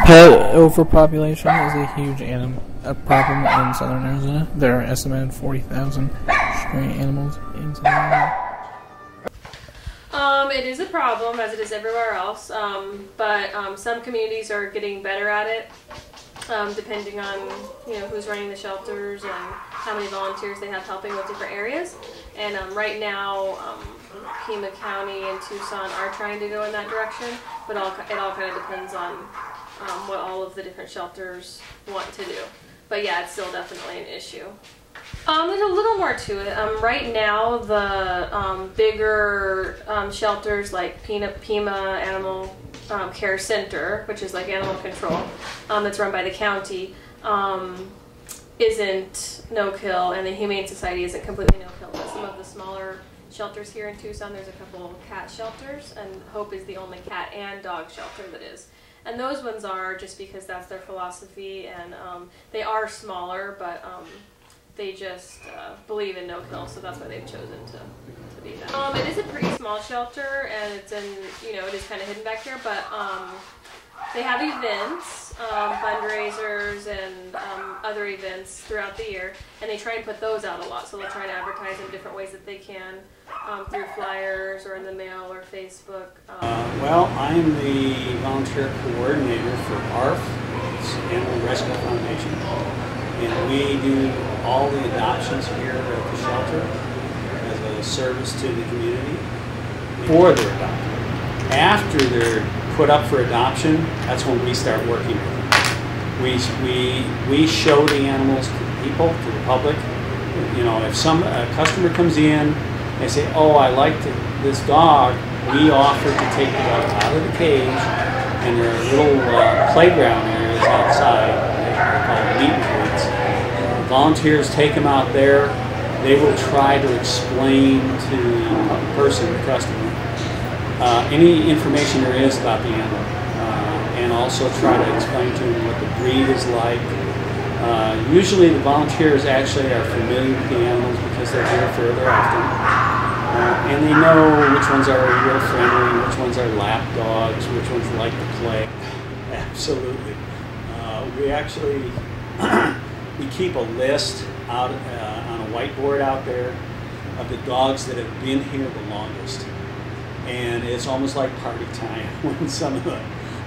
Pet overpopulation is a huge problem in southern Arizona. There are estimated 40,000 stray animals in southern Arizona. It is a problem, as it is everywhere else, but some communities are getting better at it, depending on who's running the shelters and how many volunteers they have helping with different areas. And right now, Pima County and Tucson are trying to go in that direction, but it all kind of depends on what all of the different shelters want to do. But yeah, it's still definitely an issue. There's a little more to it. Right now, the bigger shelters like Pima Animal Care Center, which is like animal control, that's run by the county, isn't no-kill, and the Humane Society isn't completely no-kill. But some of the smaller shelters here in Tucson, there's a couple cat shelters, and Hope is the only cat and dog shelter that is. And those ones are just because that's their philosophy, and they are smaller, but they just believe in no-kill, so that's why they've chosen to be that. It is a pretty small shelter, and it's in, it is kind of hidden back here, but they have events, fundraisers, and other events throughout the year, and they try and put those out a lot, so they'll try to advertise in different ways that they can, through flyers or in the mail or Facebook. Well, I'm the volunteer coordinator for ARF, it's Animal Rescue Foundation, and we do all the adoptions here at the shelter as a service to the community before they're adopted. After they're put up for adoption, that's when we start working with them. We show the animals to the people, to the public. If a customer comes in, they say, "Oh, I like this dog," we offer to take the dog out of the cage, and there are little playground areas outside. They're called meet and greets. Volunteers take them out there. They will try to explain to the person, the customer, any information there is about the animal, and also try to explain to them what the breed is like. Usually the volunteers actually are familiar with the animals because they're here fairly often. And they know which ones are real friendly, which ones are lap dogs, which ones like to play. Absolutely. We actually we keep a list out on a whiteboard out there of the dogs that have been here the longest. And it's almost like party time when some of the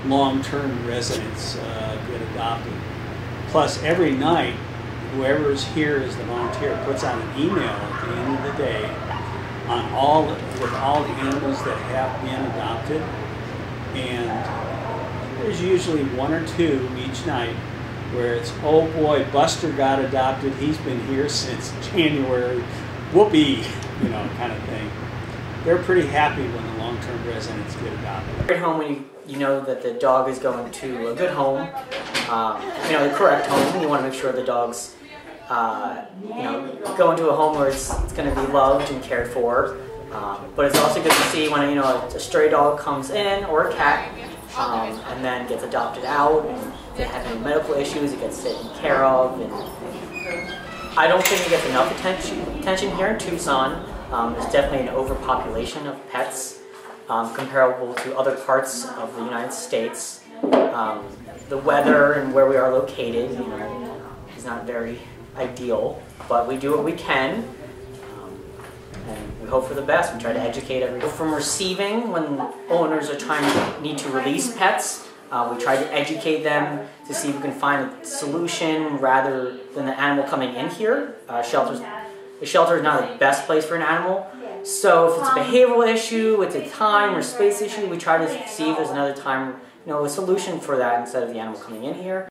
long-term residents get adopted. Plus, every night, whoever's here as the volunteer puts out an email at the end of the day with all the animals that have been adopted. And there's usually one or two each night where it's, "Oh boy, Buster got adopted. He's been here since January. Whoopee," kind of thing. They're pretty happy when the long-term residents get adopted. At home, when you know that the dog is going to a good home, the correct home. You want to make sure the dog's, going to a home where it's going to be loved and cared for. But it's also good to see when a stray dog comes in or a cat, and then gets adopted out, and if they have any medical issues, it gets taken care of. And I don't think it gets enough attention here in Tucson. There's definitely an overpopulation of pets comparable to other parts of the United States. The weather and where we are located, is not very ideal, but we do what we can, and we hope for the best. We try to educate everyone. From receiving, when owners need to release pets, we try to educate them to see if we can find a solution rather than the animal coming in here. The shelter is not the best place for an animal, so if it's a behavioral issue, it's a time or space issue, we try to see if there's another time, a solution for that instead of the animal coming in here.